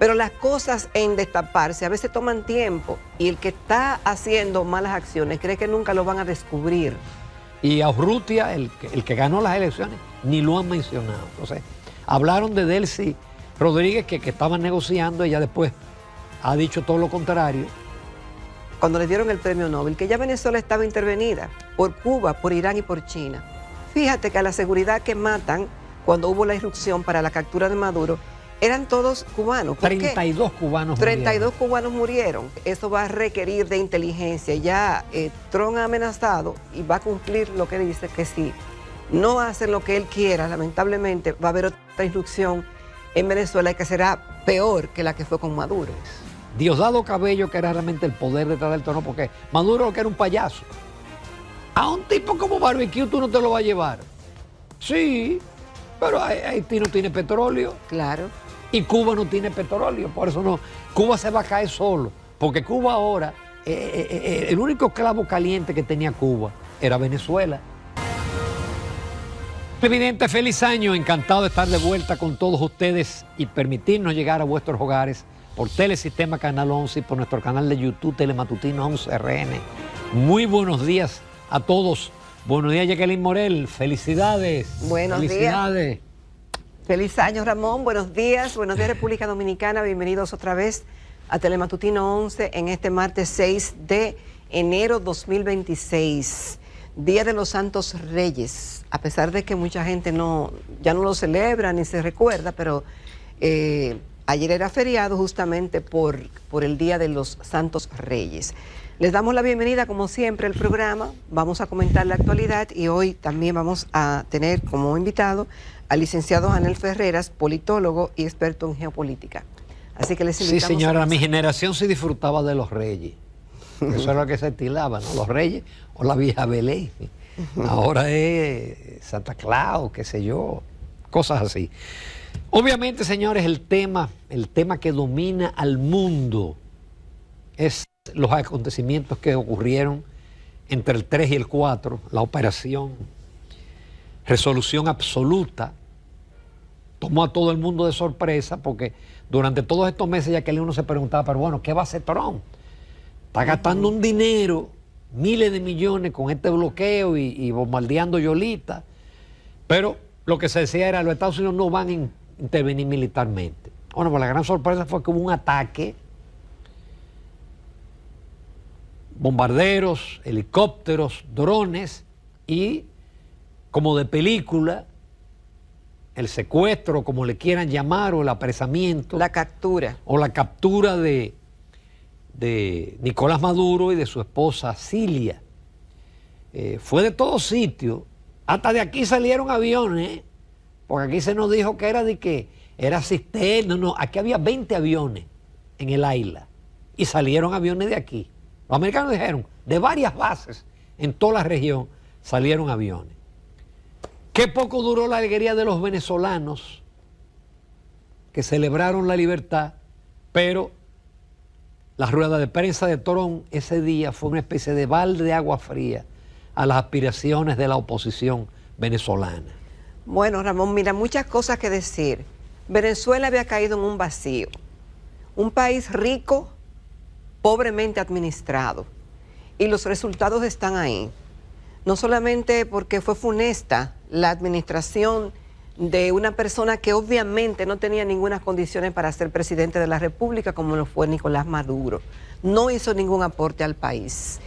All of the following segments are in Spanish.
Pero las cosas en destaparse a veces toman tiempo y el que está haciendo malas acciones cree que nunca lo van a descubrir. Y a Urrutia, el que ganó las elecciones, ni lo han mencionado. Entonces, hablaron de Delcy Rodríguez que estaban negociando, ella después ha dicho todo lo contrario. Cuando le dieron el premio Nobel, que ya Venezuela estaba intervenida por Cuba, por Irán y por China. Fíjate que a la seguridad que matan cuando hubo la irrupción para la captura de Maduro, eran todos cubanos. ¿Por 32 qué? cubanos 32 murieron. Cubanos murieron. Eso va a requerir de inteligencia. Ya Trump ha amenazado y va a cumplir lo que dice, que si no hacen lo que él quiera, lamentablemente va a haber otra irrupción en Venezuela que será peor que la que fue con Maduro. Diosdado Cabello, que era realmente el poder detrás del trono, porque Maduro lo que era un payaso. A un tipo como Barbecue tú no te lo vas a llevar. Sí, pero Haití no tiene petróleo. Claro. Y Cuba no tiene petróleo, por eso no. Cuba se va a caer solo, porque Cuba ahora, el único clavo caliente que tenía Cuba era Venezuela. Evidente, feliz año, encantado de estar de vuelta con todos ustedes y permitirnos llegar a vuestros hogares por Telesistema Canal 11 y por nuestro canal de YouTube Telematutino 11 RN. Muy buenos días a todos. Buenos días, Jacqueline Morel. Felicidades. Buenos Felicidades. días. Feliz año, Ramón. Buenos días, República Dominicana. Bienvenidos otra vez a Telematutino 11 en este martes 6 de enero 2026, Día de los Santos Reyes. A pesar de que mucha gente ya no lo celebra ni se recuerda, pero ayer era feriado justamente por el Día de los Santos Reyes. Les damos la bienvenida, como siempre, al programa. Vamos a comentar la actualidad y hoy también vamos a tener como invitado al licenciado Anel Ferreras, politólogo y experto en geopolítica. Así que les invitamos. Sí, señora, mi generación sí disfrutaba de los reyes. Eso era lo que se estilaba, ¿no? Los reyes o la vieja Belén. Ahora es Santa Claus, qué sé yo, cosas así. Obviamente, señores, el tema que domina al mundo es los acontecimientos que ocurrieron entre el 3 y el 4, la operación Resolución Absoluta. Tomó a todo el mundo de sorpresa porque durante todos estos meses ya que uno se preguntaba, pero bueno, ¿qué va a hacer Trump? Está gastando un dinero, miles de millones con este bloqueo y bombardeando Yolita. Pero lo que se decía era, los Estados Unidos no van a intervenir militarmente. Bueno, pues la gran sorpresa fue que hubo un ataque, bombarderos, helicópteros, drones y, como de película, el secuestro, como le quieran llamar, o el apresamiento. La captura. O la captura de Nicolás Maduro y de su esposa Cilia. Fue de todos sitios. Hasta de aquí salieron aviones, porque aquí se nos dijo que era cisterna. No, aquí había 20 aviones en el isla y salieron aviones de aquí. Los americanos dijeron, de varias bases en toda la región salieron aviones. Qué poco duró la alegría de los venezolanos que celebraron la libertad, pero la rueda de prensa de Trump ese día fue una especie de balde de agua fría a las aspiraciones de la oposición venezolana. Bueno, Ramón, mira, muchas cosas que decir. Venezuela había caído en un vacío. Un país rico, pobremente administrado. Y los resultados están ahí. No solamente porque fue funesta la administración de una persona que obviamente no tenía ninguna condiciones para ser presidente de la República, como lo fue Nicolás Maduro. No hizo ningún aporte al país.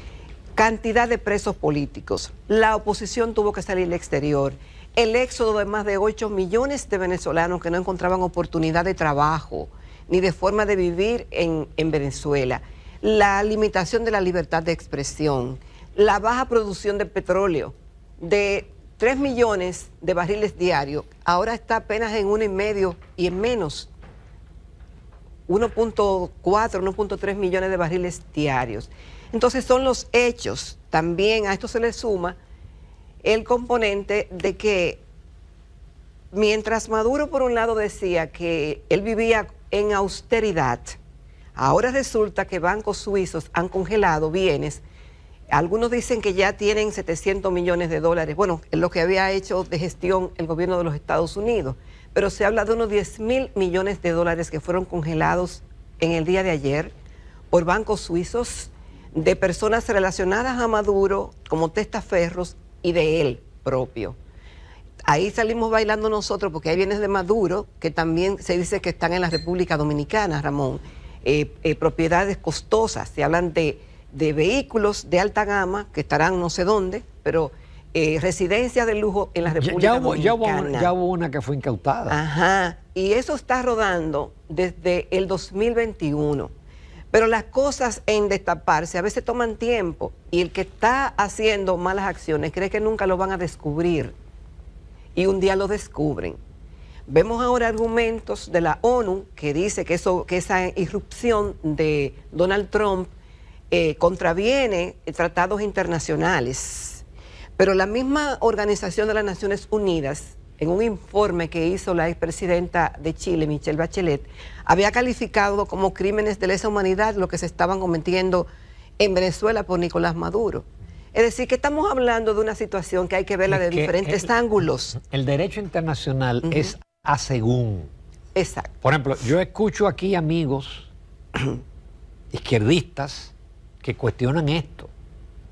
Cantidad de presos políticos. La oposición tuvo que salir al exterior. El éxodo de más de 8 millones de venezolanos que no encontraban oportunidad de trabajo ni de forma de vivir en Venezuela. La limitación de la libertad de expresión. La baja producción de petróleo de 3 millones de barriles diarios, ahora está apenas en 1,5 y en menos, 1.4, 1.3 millones de barriles diarios. Entonces son los hechos. También a esto se le suma el componente de que mientras Maduro por un lado decía que él vivía en austeridad, ahora resulta que bancos suizos han congelado bienes. Algunos dicen que ya tienen 700 millones de dólares. Bueno, es lo que había hecho de gestión el gobierno de los Estados Unidos. pero se habla de unos 10.000 millones de dólares que fueron congelados en el día de ayer por bancos suizos de personas relacionadas a Maduro como testaferros y de él propio. Ahí salimos bailando nosotros porque hay bienes de Maduro que también se dice que están en la República Dominicana, Ramón. Propiedades costosas, se hablan de vehículos de alta gama que estarán no sé dónde, pero residencias de lujo en la República Dominicana. Ya hubo una que fue incautada. Ajá, y eso está rodando desde el 2021. Pero las cosas en destaparse a veces toman tiempo y el que está haciendo malas acciones cree que nunca lo van a descubrir y un día lo descubren. Vemos ahora argumentos de la ONU que dice que esa irrupción de Donald Trump contraviene tratados internacionales. Pero la misma Organización de las Naciones Unidas, en un informe que hizo la expresidenta de Chile, Michelle Bachelet, había calificado como crímenes de lesa humanidad lo que se estaban cometiendo en Venezuela por Nicolás Maduro. Es decir, que estamos hablando de una situación que hay que verla de diferentes ángulos. El derecho internacional es a según. Exacto. Por ejemplo, yo escucho aquí amigos izquierdistas que cuestionan esto,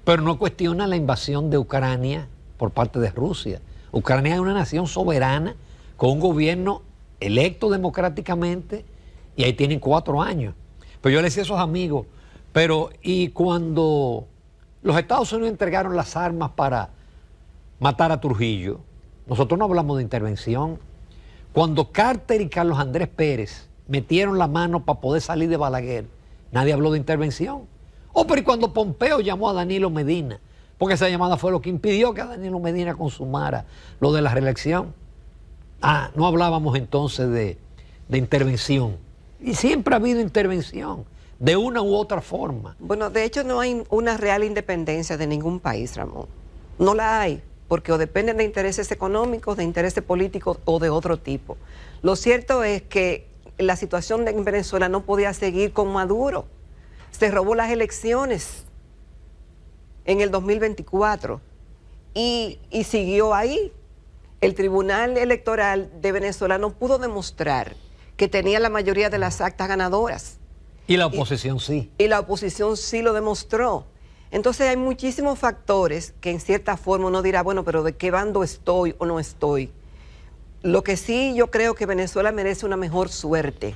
pero no cuestionan la invasión de Ucrania por parte de Rusia. Ucrania es una nación soberana con un gobierno electo democráticamente y ahí tienen 4 años. Pero yo les decía a esos amigos, pero ¿y cuando los Estados Unidos entregaron las armas para matar a Trujillo? Nosotros no hablamos de intervención. Cuando Carter y Carlos Andrés Pérez metieron la mano para poder salir de Balaguer, nadie habló de intervención. Pero ¿y cuando Pompeo llamó a Danilo Medina? Porque esa llamada fue lo que impidió que Danilo Medina consumara lo de la reelección. No hablábamos entonces de intervención. Y siempre ha habido intervención, de una u otra forma. Bueno, de hecho no hay una real independencia de ningún país, Ramón. No la hay, porque o dependen de intereses económicos, de intereses políticos o de otro tipo. Lo cierto es que la situación en Venezuela no podía seguir con Maduro. Se robó las elecciones en el 2024 y siguió ahí. El Tribunal Electoral de Venezuela no pudo demostrar que tenía la mayoría de las actas ganadoras. Y la oposición sí. Y la oposición sí lo demostró. Entonces hay muchísimos factores que en cierta forma uno dirá, bueno, pero ¿de qué bando estoy o no estoy? Lo que sí yo creo que Venezuela merece una mejor suerte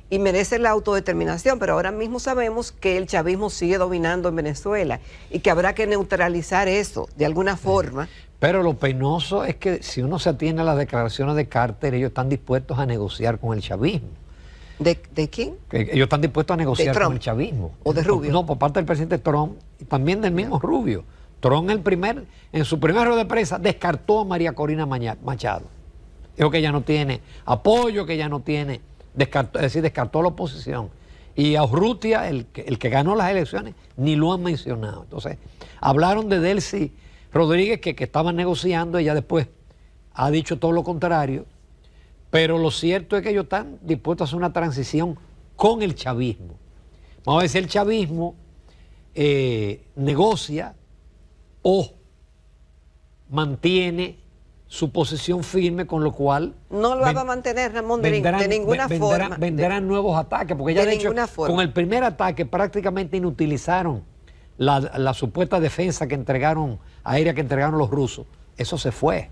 y merece la autodeterminación, pero ahora mismo sabemos que el chavismo sigue dominando en Venezuela y que habrá que neutralizar eso de alguna forma. Pero lo penoso es que si uno se atiene a las declaraciones de Carter, ellos están dispuestos a negociar con el chavismo. ¿De quién? Que ellos están dispuestos a negociar con el chavismo. ¿O de Rubio? No, por parte del presidente Trump y también del mismo Rubio. Trump en su primer rueda de prensa descartó a María Corina Machado. Dijo que ella no tiene apoyo, que ella no tiene, descartó a la oposición. Y a Urrutia, el que ganó las elecciones, ni lo han mencionado. Entonces, hablaron de Delcy Rodríguez, que estaban negociando, ella después ha dicho todo lo contrario, pero lo cierto es que ellos están dispuestos a hacer una transición con el chavismo. Vamos a ver si el chavismo negocia o mantiene su posición firme, con lo cual... No lo va a mantener, Ramón, de ninguna forma. Vendrán nuevos ataques, porque ya de hecho, con el primer ataque prácticamente inutilizaron la supuesta defensa aérea que entregaron los rusos. Eso se fue.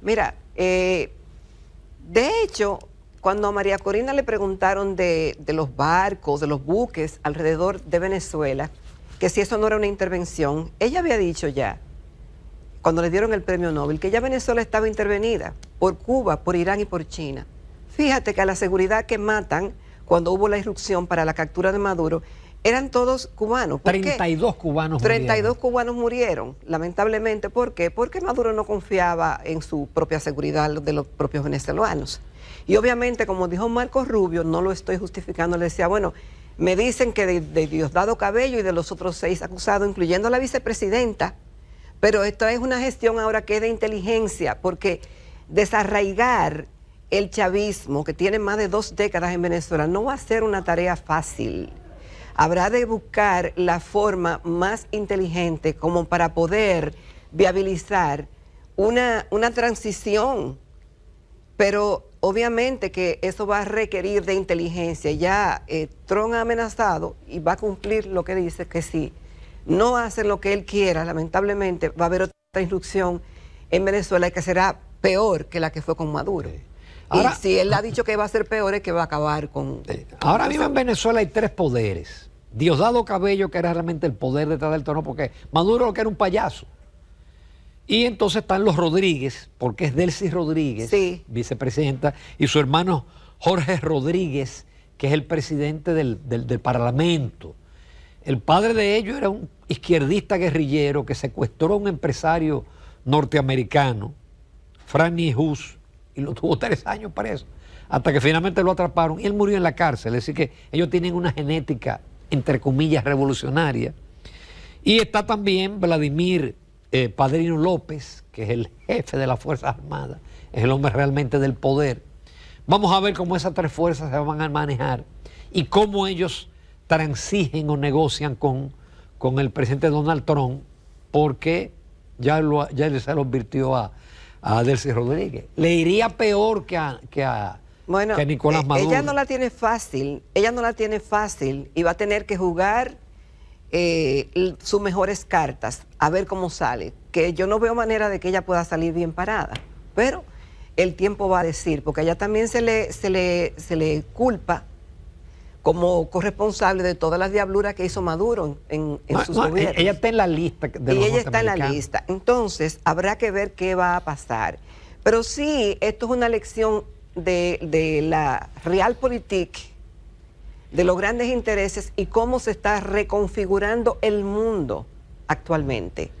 Mira, de hecho, cuando a María Corina le preguntaron de los barcos, de los buques alrededor de Venezuela, que si eso no era una intervención, ella había dicho ya, cuando le dieron el premio Nobel, que ya Venezuela estaba intervenida por Cuba, por Irán y por China. Fíjate que a la seguridad que matan cuando hubo la irrupción para la captura de Maduro, eran todos cubanos. 32 cubanos murieron. 32 cubanos murieron, lamentablemente. ¿Por qué? Porque Maduro no confiaba en su propia seguridad de los propios venezolanos. Y obviamente, como dijo Marco Rubio, no lo estoy justificando, le decía, bueno, me dicen que de Diosdado Cabello y de los otros 6 acusados, incluyendo a la vicepresidenta, pero esto es una gestión ahora que es de inteligencia, porque desarraigar el chavismo, que tiene más de 2 décadas en Venezuela, no va a ser una tarea fácil. Habrá de buscar la forma más inteligente como para poder viabilizar una transición. Pero obviamente que eso va a requerir de inteligencia. Ya Trump ha amenazado y va a cumplir lo que dice, que si no hacen lo que él quiera, lamentablemente va a haber otra instrucción en Venezuela que será peor que la que fue con Maduro. Ahora, y si él ha dicho que va a ser peor, es que va a acabar con... Ahora mismo en Venezuela hay tres poderes. Diosdado Cabello, que era realmente el poder detrás del trono, porque Maduro lo que era un payaso. Y entonces están los Rodríguez, porque es Delcy Rodríguez, sí, vicepresidenta, y su hermano Jorge Rodríguez, que es el presidente del Parlamento. El padre de ellos era un izquierdista guerrillero que secuestró a un empresario norteamericano, Franny Hughes, y lo tuvo 3 años preso, hasta que finalmente lo atraparon y él murió en la cárcel. Es decir que ellos tienen una genética, entre comillas, revolucionaria. Y está también Vladimir Padrino López, que es el jefe de las Fuerzas Armadas, es el hombre realmente del poder. Vamos a ver cómo esas tres fuerzas se van a manejar y cómo ellos transigen o negocian con el presidente Donald Trump, porque ya se lo advirtió a Delcy Rodríguez. Le iría peor que a Nicolás Maduro. Ella no la tiene fácil y va a tener que jugar sus mejores cartas, a ver cómo sale, que yo no veo manera de que ella pueda salir bien parada, pero el tiempo va a decir, porque a ella también se le culpa como corresponsable de todas las diabluras que hizo Maduro en sus gobiernos. Ella está en la lista de los ella está en la lista, entonces habrá que ver qué va a pasar, pero sí, esto es una lección de la realpolitik, de los grandes intereses y cómo se está reconfigurando el mundo actualmente.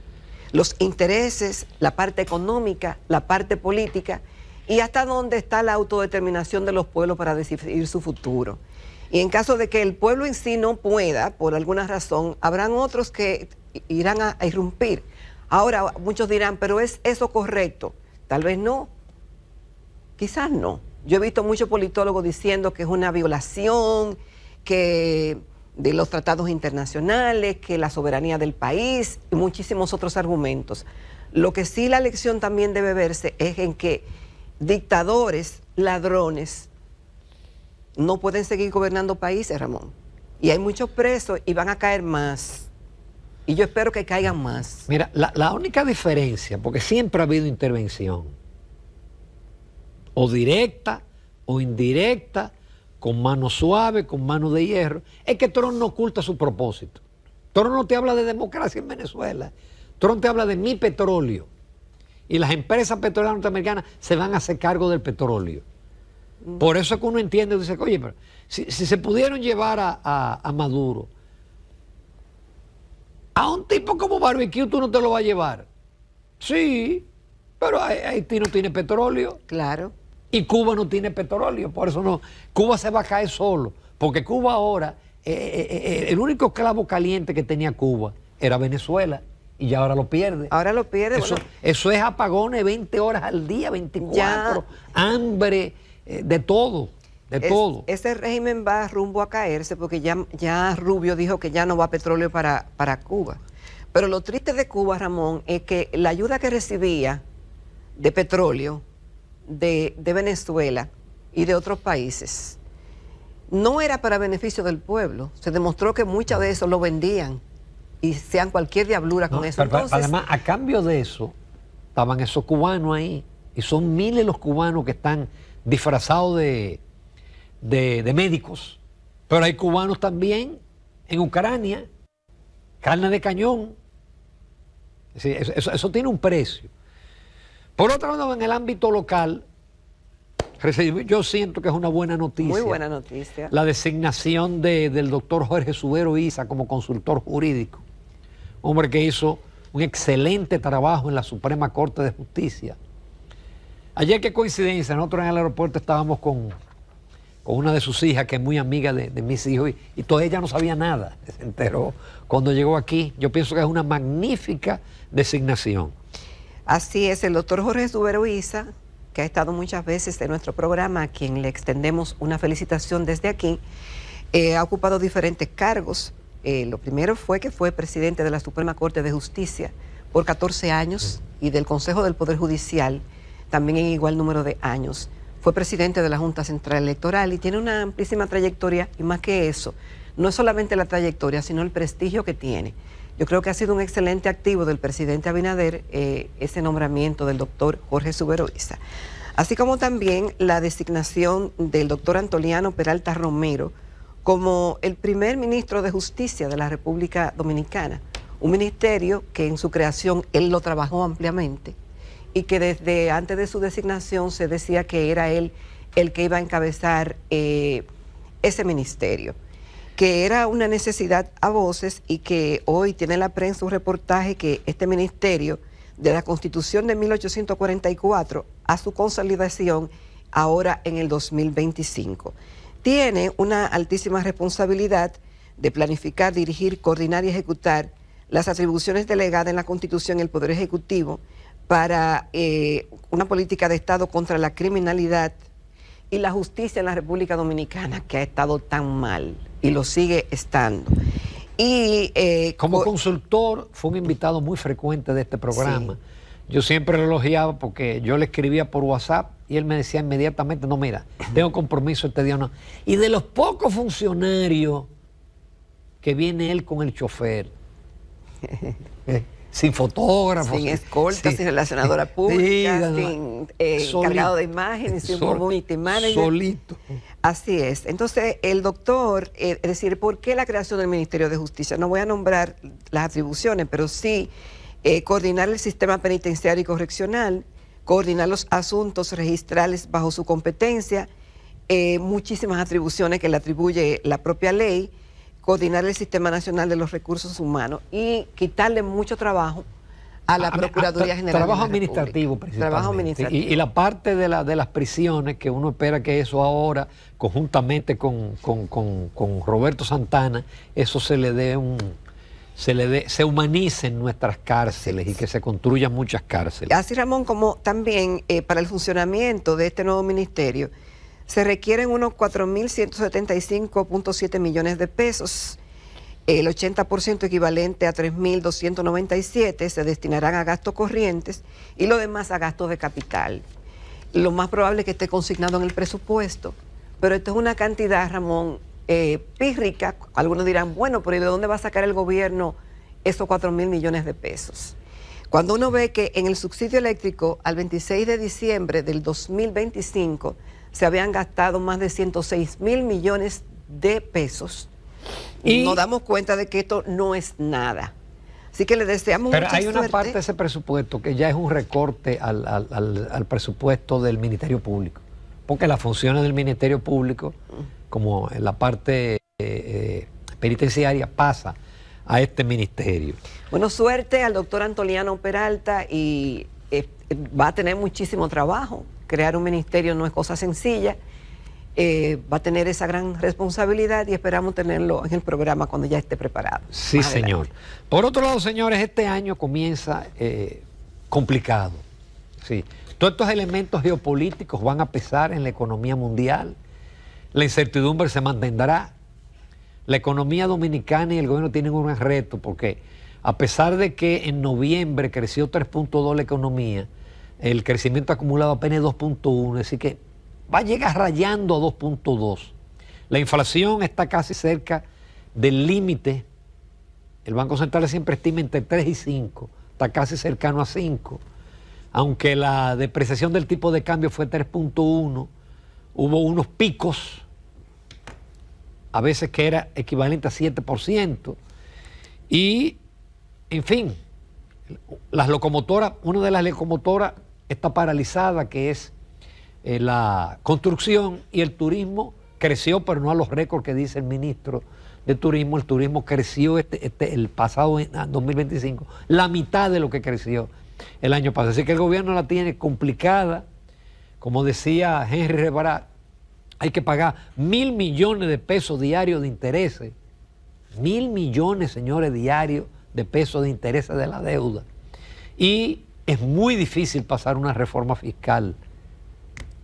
Los intereses, la parte económica, la parte política y hasta dónde está la autodeterminación de los pueblos para decidir su futuro. Y en caso de que el pueblo en sí no pueda, por alguna razón, habrán otros que irán a irrumpir. Ahora, muchos dirán, ¿pero es eso correcto? Tal vez no, quizás no. Yo he visto muchos politólogos diciendo que es una violación, que de los tratados internacionales, que la soberanía del país y muchísimos otros argumentos. Lo que sí la lección también debe verse es en que dictadores, ladrones, no pueden seguir gobernando países, Ramón. Y hay muchos presos y van a caer más. Y yo espero que caigan más. Mira, la única diferencia, porque siempre ha habido intervención, o directa o indirecta, con mano suave, con mano de hierro, es que Trump no oculta su propósito. Trump no te habla de democracia en Venezuela. Trump te habla de mi petróleo. Y las empresas petroleras norteamericanas se van a hacer cargo del petróleo. Por eso es que uno entiende y dice, oye, pero si se pudieron llevar a Maduro, a un tipo como Barbecue tú no te lo vas a llevar. Sí, pero Haití no tiene petróleo. Claro. Y Cuba no tiene petróleo, por eso no. Cuba se va a caer solo, porque Cuba ahora, el único clavo caliente que tenía Cuba era Venezuela, y ya ahora lo pierde. Ahora lo pierde. Eso es apagones 20 horas al día, 24, hambre, de todo, todo. Ese régimen va rumbo a caerse, porque ya Rubio dijo que ya no va petróleo para Cuba. Pero lo triste de Cuba, Ramón, es que la ayuda que recibía de petróleo de Venezuela y de otros países no era para beneficio del pueblo. Se demostró que muchas de eso lo vendían y sean cualquier diablura con eso. Entonces, además, a cambio de eso, estaban esos cubanos ahí, y son miles los cubanos que están disfrazados de médicos, pero hay cubanos también en Ucrania, carne de cañón. Es decir, eso tiene un precio. Por otro lado, en el ámbito local, yo siento que es una buena noticia. Muy buena noticia. La designación del doctor Jorge Subero Isa como consultor jurídico. Hombre que hizo un excelente trabajo en la Suprema Corte de Justicia. Ayer, qué coincidencia, nosotros en el aeropuerto estábamos con una de sus hijas, que es muy amiga de mis hijos, y toda ella no sabía nada. Se enteró cuando llegó aquí. Yo pienso que es una magnífica designación. Así es, el doctor Jorge Subero Isa, que ha estado muchas veces en nuestro programa, a quien le extendemos una felicitación desde aquí, ha ocupado diferentes cargos. Lo primero fue que fue presidente de la Suprema Corte de Justicia por 14 años y del Consejo del Poder Judicial también en igual número de años. fue presidente de la Junta Central Electoral y tiene una amplísima trayectoria, y más que eso, no es solamente la trayectoria, sino el prestigio que tiene. Yo creo que ha sido un excelente activo del presidente Abinader ese nombramiento del doctor Jorge Suberoiza. Así como también la designación del doctor Antoliano Peralta Romero como el primer ministro de Justicia de la República Dominicana. Un ministerio que en su creación él lo trabajó ampliamente y que desde antes de su designación se decía que era él el que iba a encabezar ese ministerio, que era una necesidad a voces y que hoy tiene la prensa un reportaje que este ministerio, de la Constitución de 1844 a su consolidación ahora en el 2025, tiene una altísima responsabilidad de planificar, dirigir, coordinar y ejecutar las atribuciones delegadas en la Constitución y el Poder Ejecutivo para una política de Estado contra la criminalidad y la justicia en la República Dominicana, que ha estado tan mal y lo sigue estando. Y como consultor fue un invitado muy frecuente de este programa. Sí. Yo siempre lo elogiaba porque yo le escribía por WhatsApp y él me decía inmediatamente, no, mira, tengo compromiso este día o no. Y de los pocos funcionarios que viene él con el chofer, sin fotógrafo, sin escolta, sin relacionadora pública, sin cargado de imágenes, sin community manager. Solito. Así es. Entonces, el doctor, es decir, ¿por qué la creación del Ministerio de Justicia? No voy a nombrar las atribuciones, pero sí coordinar el sistema penitenciario y correccional, coordinar los asuntos registrales bajo su competencia, muchísimas atribuciones que le atribuye la propia ley, coordinar el Sistema Nacional de los Recursos Humanos y quitarle mucho trabajo a la Procuraduría General. Trabajo administrativo, principalmente. Trabajo administrativo. Y la parte de las prisiones, que uno espera que eso ahora, conjuntamente con Roberto Santana, eso se humanicen nuestras cárceles y que se construyan muchas cárceles. Así, Ramón, como también para el funcionamiento de este nuevo ministerio, se requieren unos 4.175.7 millones de pesos. El 80% equivalente a 3.297 se destinarán a gastos corrientes y lo demás a gastos de capital. Lo más probable es que esté consignado en el presupuesto, pero esto es una cantidad, Ramón, pírrica. Algunos dirán, bueno, pero ¿y de dónde va a sacar el gobierno esos 4.000 millones de pesos? Cuando uno ve que en el subsidio eléctrico al 26 de diciembre del 2025 se habían gastado más de 106.000 millones de pesos, y nos damos cuenta de que esto no es nada. Así que le deseamos mucha suerte. Pero hay una parte de ese presupuesto que ya es un recorte al presupuesto del Ministerio Público, porque las funciones del Ministerio Público, como en la parte penitenciaria, pasa a este ministerio. Bueno, suerte al doctor Antoliano Peralta y va a tener muchísimo trabajo. Crear un ministerio no es cosa sencilla. Va a tener esa gran responsabilidad y esperamos tenerlo en el programa cuando ya esté preparado. Sí, señor. Por otro lado, señores, este año comienza complicado. Sí. Todos estos elementos geopolíticos van a pesar en la economía mundial. La incertidumbre se mantendrá. La economía dominicana y el gobierno tienen un gran reto porque a pesar de que en noviembre creció 3.2 la economía, el crecimiento acumulado apenas 2.1, así que va a llegar rayando a 2.2. La inflación está casi cerca del límite. El Banco Central siempre estima entre 3 y 5, está casi cercano a 5. Aunque la depreciación del tipo de cambio fue 3.1, hubo unos picos, a veces que era equivalente a 7%. Y, en fin, las locomotoras, una de las locomotoras está paralizada, que es la construcción, y el turismo creció, pero no a los récords que dice el ministro de Turismo. El turismo creció el pasado 2025, la mitad de lo que creció el año pasado. Así que el gobierno la tiene complicada. Como decía Henry Rebarat, hay que pagar 1.000 millones de pesos diarios de intereses. 1.000 millones, señores, diarios de pesos de intereses de la deuda. Y es muy difícil pasar una reforma fiscal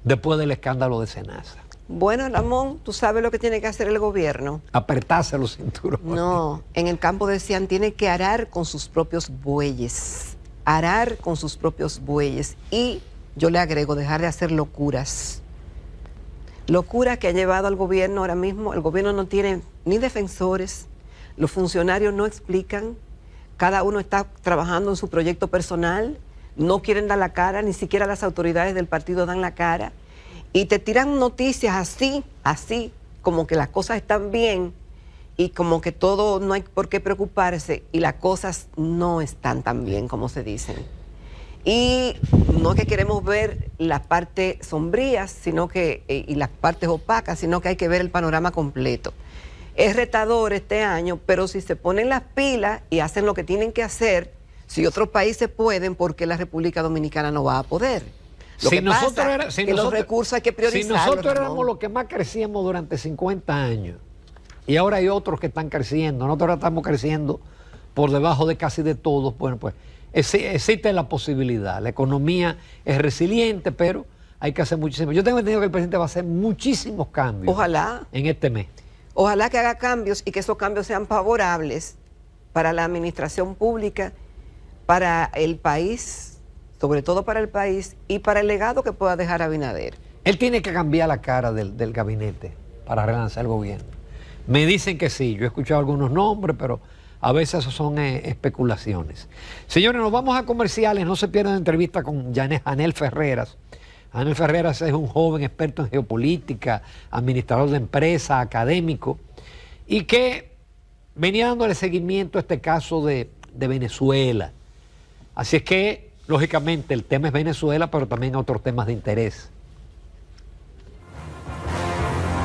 después del escándalo de Senasa. Bueno, Ramón, ¿tú sabes lo que tiene que hacer el gobierno? Apretarse los cinturones. No, en el campo decían, tiene que arar con sus propios bueyes. Arar con sus propios bueyes. Y yo le agrego, dejar de hacer locuras. Locura que ha llevado al gobierno ahora mismo. El gobierno no tiene ni defensores, los funcionarios no explican, cada uno está trabajando en su proyecto personal, no quieren dar la cara, ni siquiera las autoridades del partido dan la cara, y te tiran noticias así, como que las cosas están bien y como que todo no hay por qué preocuparse y las cosas no están tan bien como se dicen. Y no es que queremos ver las partes sombrías, sino que, y las partes opacas, sino que hay que ver el panorama completo. Es retador este año, pero si se ponen las pilas y hacen lo que tienen que hacer, si otros países pueden, ¿por qué la República Dominicana no va a poder? Lo que pasa es que los recursos hay que priorizarlos. Si nosotros éramos los que más crecíamos durante 50 años, y ahora hay otros que están creciendo, nosotros ahora estamos creciendo por debajo de casi de todos, bueno, pues existe la posibilidad. La economía es resiliente, pero hay que hacer muchísimo. Yo tengo entendido que el presidente va a hacer muchísimos cambios. Ojalá. En este mes. Ojalá que haga cambios y que esos cambios sean favorables para la administración pública, para el país, sobre todo para el país, y para el legado que pueda dejar Abinader. Él tiene que cambiar la cara del gabinete para relanzar el gobierno. Me dicen que sí, yo he escuchado algunos nombres, pero a veces eso son especulaciones. Señores, nos vamos a comerciales, no se pierdan la entrevista con Janel Ferreras. Janel Ferreras es un joven experto en geopolítica, administrador de empresa, académico, y que venía dándole seguimiento a este caso de Venezuela. Así es que, lógicamente, el tema es Venezuela, pero también otros temas de interés.